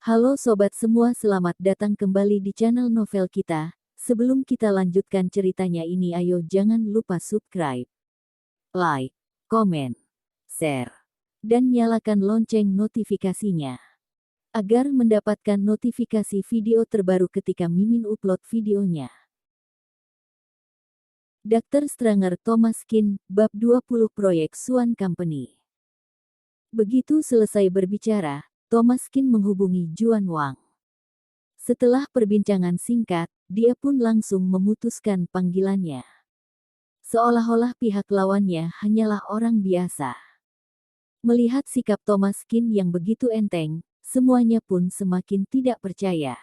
Halo sobat semua, selamat datang kembali di channel novel kita. Sebelum kita lanjutkan ceritanya ini, ayo jangan lupa subscribe, like, komen, share, dan nyalakan lonceng notifikasinya agar mendapatkan notifikasi video terbaru ketika Mimin upload videonya. Dr. Stranger Thomas Kin, Bab 20 Proyek Swan Company. Begitu selesai berbicara, Thomas Kin menghubungi Juan Wang. Setelah perbincangan singkat, dia pun langsung memutuskan panggilannya. Seolah-olah pihak lawannya hanyalah orang biasa. Melihat sikap Thomas Kin yang begitu enteng, semuanya pun semakin tidak percaya.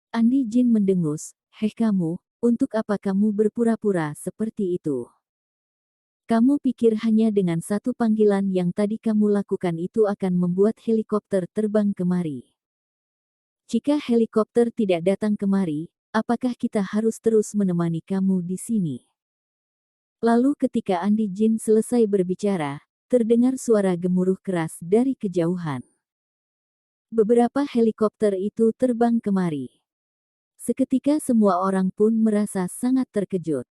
Andi Jin mendengus, "Hei kamu, untuk apa kamu berpura-pura seperti itu? Kamu pikir hanya dengan satu panggilan yang tadi kamu lakukan itu akan membuat helikopter terbang kemari? Jika helikopter tidak datang kemari, apakah kita harus terus menemani kamu di sini?" Lalu ketika Andi Jin selesai berbicara, terdengar suara gemuruh keras dari kejauhan. Beberapa helikopter itu terbang kemari. Seketika semua orang pun merasa sangat terkejut.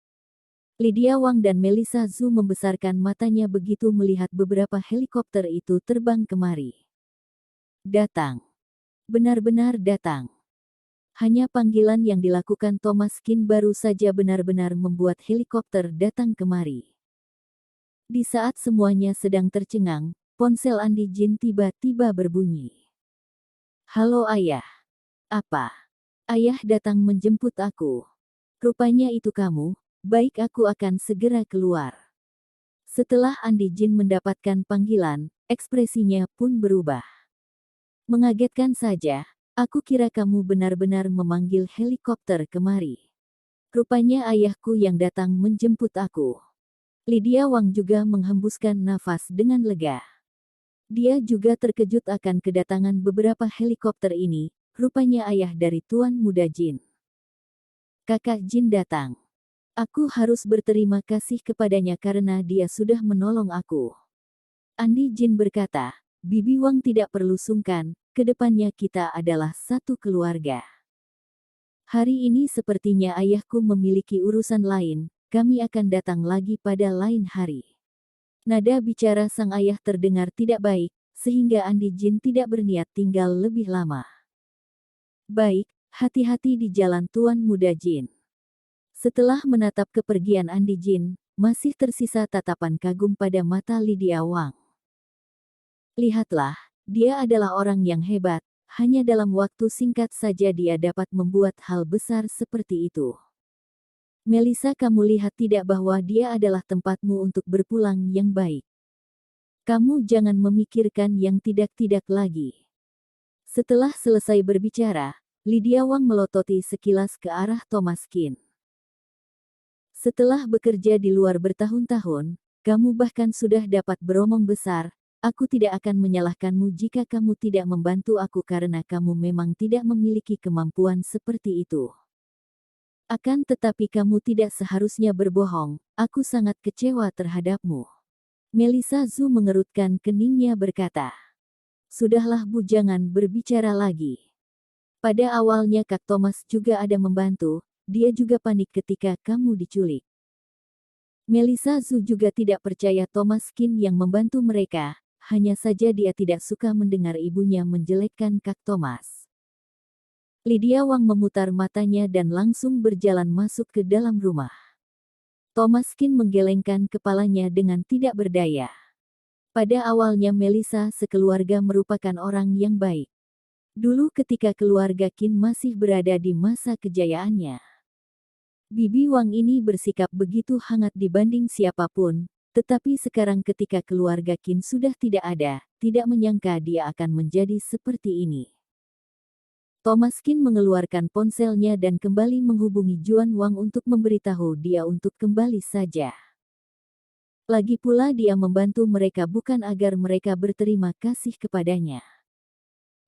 Lydia Wang dan Melissa Zhu membesarkan matanya begitu melihat beberapa helikopter itu terbang kemari. Datang. Benar-benar datang. Hanya panggilan yang dilakukan Thomas Kin baru saja benar-benar membuat helikopter datang kemari. Di saat semuanya sedang tercengang, ponsel Andi Jin tiba-tiba berbunyi. "Halo ayah. Apa? Ayah datang menjemput aku. Rupanya itu kamu. Baik, aku akan segera keluar." Setelah Andi Jin mendapatkan panggilan, ekspresinya pun berubah. "Mengagetkan saja, aku kira kamu benar-benar memanggil helikopter kemari. Rupanya ayahku yang datang menjemput aku." Lydia Wang juga menghembuskan nafas dengan lega. Dia juga terkejut akan kedatangan beberapa helikopter ini, rupanya ayah dari Tuan Muda Jin. "Kakak Jin datang. Aku harus berterima kasih kepadanya karena dia sudah menolong aku." Andi Jin berkata, "Bibi Wang tidak perlu sungkan, kedepannya kita adalah satu keluarga. Hari ini sepertinya ayahku memiliki urusan lain, kami akan datang lagi pada lain hari." Nada bicara sang ayah terdengar tidak baik, sehingga Andi Jin tidak berniat tinggal lebih lama. "Baik, hati-hati di jalan Tuan Muda Jin." Setelah menatap kepergian Andi Jin, masih tersisa tatapan kagum pada mata Lydia Wang. "Lihatlah, dia adalah orang yang hebat, hanya dalam waktu singkat saja dia dapat membuat hal besar seperti itu. Melissa, kamu lihat tidak bahwa dia adalah tempatmu untuk berpulang yang baik? Kamu jangan memikirkan yang tidak-tidak lagi." Setelah selesai berbicara, Lydia Wang melototi sekilas ke arah Thomas Kin. "Setelah bekerja di luar bertahun-tahun, kamu bahkan sudah dapat beromong besar. Aku tidak akan menyalahkanmu jika kamu tidak membantu aku karena kamu memang tidak memiliki kemampuan seperti itu. Akan tetapi kamu tidak seharusnya berbohong, aku sangat kecewa terhadapmu." Melissa Zhu mengerutkan keningnya berkata, "Sudahlah Bu, jangan berbicara lagi. Pada awalnya Kak Thomas juga ada membantu, dia juga panik ketika kamu diculik." Melissa Zhu juga tidak percaya Thomas Kin yang membantu mereka, hanya saja dia tidak suka mendengar ibunya menjelekkan Kak Thomas. Lydia Wang memutar matanya dan langsung berjalan masuk ke dalam rumah. Thomas Kin menggelengkan kepalanya dengan tidak berdaya. Pada awalnya Melissa sekeluarga merupakan orang yang baik. Dulu ketika keluarga Kin masih berada di masa kejayaannya, Bibi Wang ini bersikap begitu hangat dibanding siapapun, tetapi sekarang ketika keluarga Kin sudah tidak ada, tidak menyangka dia akan menjadi seperti ini. Thomas Kin mengeluarkan ponselnya dan kembali menghubungi Juan Wang untuk memberitahu dia untuk kembali saja. Lagi pula dia membantu mereka bukan agar mereka berterima kasih kepadanya.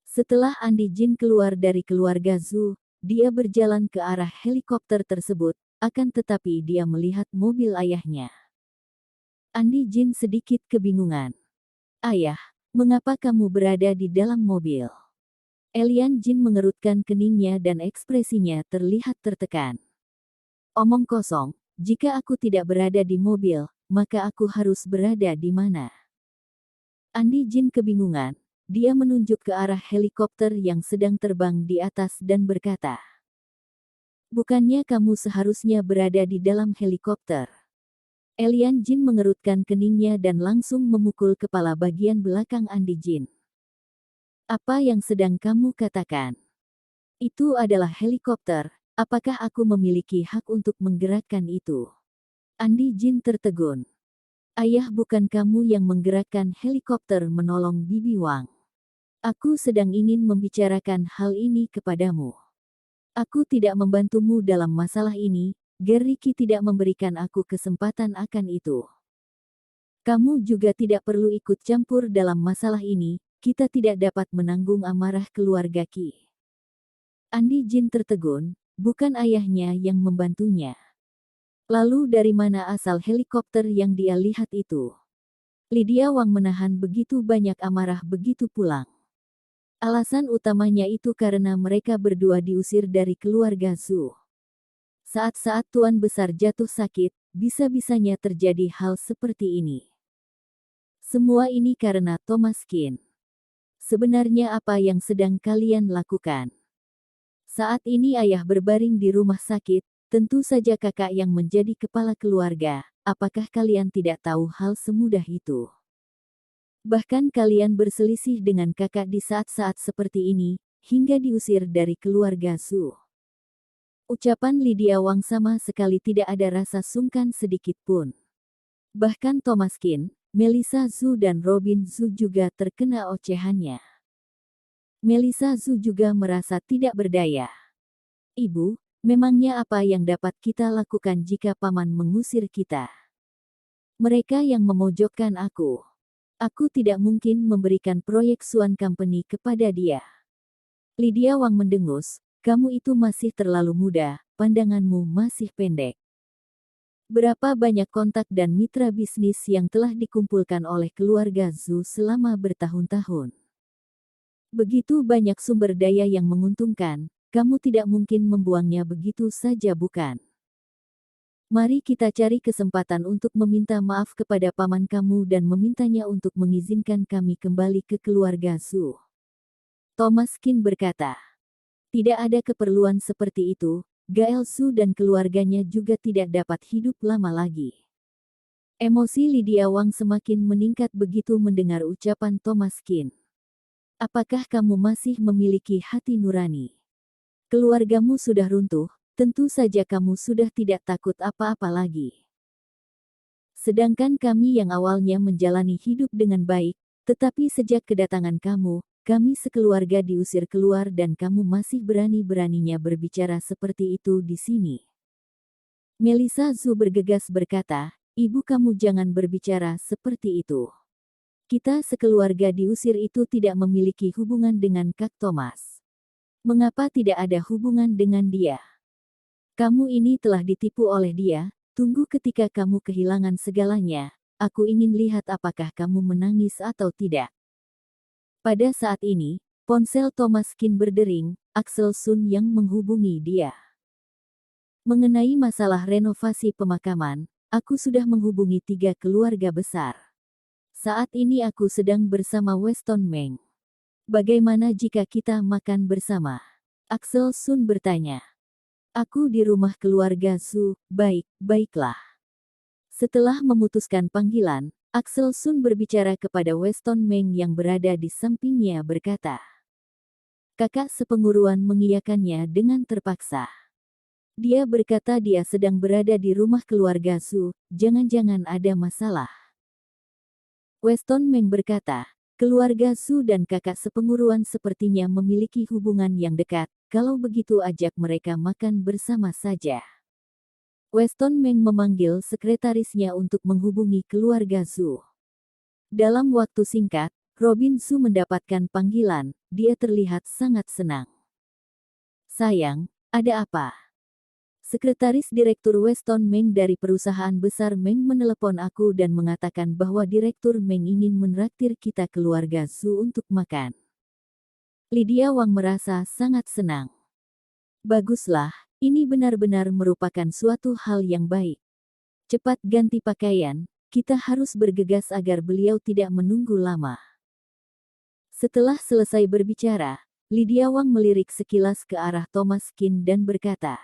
Setelah Andi Jin keluar dari keluarga Zhu, dia berjalan ke arah helikopter tersebut, akan tetapi dia melihat mobil ayahnya. Andi Jin sedikit kebingungan. "Ayah, mengapa kamu berada di dalam mobil?" Elian Jin mengerutkan keningnya dan ekspresinya terlihat tertekan. Omong kosong, jika aku tidak berada di mobil, maka aku harus berada di mana? Andi Jin kebingungan. Dia menunjuk ke arah helikopter yang sedang terbang di atas dan berkata, "Bukannya kamu seharusnya berada di dalam helikopter?" Elian Jin mengerutkan keningnya dan langsung memukul kepala bagian belakang Andi Jin. "Apa yang sedang kamu katakan? Itu adalah helikopter, apakah aku memiliki hak untuk menggerakkan itu?" Andi Jin tertegun. "Ayah, bukan kamu yang menggerakkan helikopter menolong Bibi Wang. Aku sedang ingin membicarakan hal ini kepadamu. Aku tidak membantumu dalam masalah ini, Geriki tidak memberikan aku kesempatan akan itu. Kamu juga tidak perlu ikut campur dalam masalah ini, kita tidak dapat menanggung amarah keluarga Ki." Andi Jin tertegun, bukan ayahnya yang membantunya. Lalu dari mana asal helikopter yang dia lihat itu? Lydia Wang menahan begitu banyak amarah begitu pulang. Alasan utamanya itu karena mereka berdua diusir dari keluarga Zhu. Saat-saat Tuan Besar jatuh sakit, bisa-bisanya terjadi hal seperti ini. Semua ini karena Thomas Qin. Sebenarnya apa yang sedang kalian lakukan? Saat ini ayah berbaring di rumah sakit, tentu saja kakak yang menjadi kepala keluarga, apakah kalian tidak tahu hal semudah itu? Bahkan kalian berselisih dengan kakak di saat-saat seperti ini, hingga diusir dari keluarga Zhu. Ucapan Lydia Wang sama sekali tidak ada rasa sungkan sedikit pun. Bahkan Thomas Qin, Melissa Zhu dan Robin Zhu juga terkena ocehannya. Melissa Zhu juga merasa tidak berdaya. "Ibu, memangnya apa yang dapat kita lakukan jika paman mengusir kita? Mereka yang memojokkan aku. Aku tidak mungkin memberikan proyek Suan Company kepada dia." Lydia Wang mendengus, "Kamu itu masih terlalu muda, pandanganmu masih pendek. Berapa banyak kontak dan mitra bisnis yang telah dikumpulkan oleh keluarga Zhu selama bertahun-tahun. Begitu banyak sumber daya yang menguntungkan, kamu tidak mungkin membuangnya begitu saja, bukan? Mari kita cari kesempatan untuk meminta maaf kepada paman kamu dan memintanya untuk mengizinkan kami kembali ke keluarga Zhu." Thomas Qin berkata, "Tidak ada keperluan seperti itu, Gael Zhu dan keluarganya juga tidak dapat hidup lama lagi." Emosi Lydia Wang semakin meningkat begitu mendengar ucapan Thomas Qin. "Apakah kamu masih memiliki hati nurani? Keluargamu sudah runtuh, tentu saja kamu sudah tidak takut apa-apa lagi. Sedangkan kami yang awalnya menjalani hidup dengan baik, tetapi sejak kedatangan kamu, kami sekeluarga diusir keluar dan kamu masih berani-beraninya berbicara seperti itu di sini." Melissa Zhu bergegas berkata, "Ibu, kamu jangan berbicara seperti itu. Kita sekeluarga diusir itu tidak memiliki hubungan dengan Kak Thomas. Mengapa tidak ada hubungan dengan dia? Kamu ini telah ditipu oleh dia, tunggu ketika kamu kehilangan segalanya, aku ingin lihat apakah kamu menangis atau tidak." Pada saat ini, ponsel Thomas Qin berdering, Axel Sun yang menghubungi dia. "Mengenai masalah renovasi pemakaman, aku sudah menghubungi 3 keluarga besar. Saat ini aku sedang bersama Weston Meng. Bagaimana jika kita makan bersama?" Axel Sun bertanya. "Aku di rumah keluarga Zhu, baiklah." Setelah memutuskan panggilan, Axel Sun berbicara kepada Weston Meng yang berada di sampingnya berkata, "Kakak sepenguruan mengiyakannya dengan terpaksa. Dia berkata dia sedang berada di rumah keluarga Zhu, jangan-jangan ada masalah." Weston Meng berkata, "Keluarga Zhu dan kakak sepenguruan sepertinya memiliki hubungan yang dekat, kalau begitu ajak mereka makan bersama saja." Weston Meng memanggil sekretarisnya untuk menghubungi keluarga Zhu. Dalam waktu singkat, Robin Zhu mendapatkan panggilan, dia terlihat sangat senang. "Sayang, ada apa?" Sekretaris Direktur Weston Meng dari perusahaan besar Meng menelepon aku dan mengatakan bahwa Direktur Meng ingin menraktir kita keluarga Zhu untuk makan. Lydia Wang merasa sangat senang. Baguslah, ini benar-benar merupakan suatu hal yang baik. Cepat ganti pakaian, kita harus bergegas agar beliau tidak menunggu lama. Setelah selesai berbicara, Lydia Wang melirik sekilas ke arah Thomas Qin dan berkata,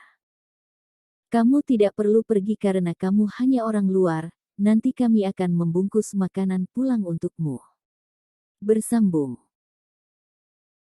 "Kamu tidak perlu pergi karena kamu hanya orang luar, nanti kami akan membungkus makanan pulang untukmu." Bersambung.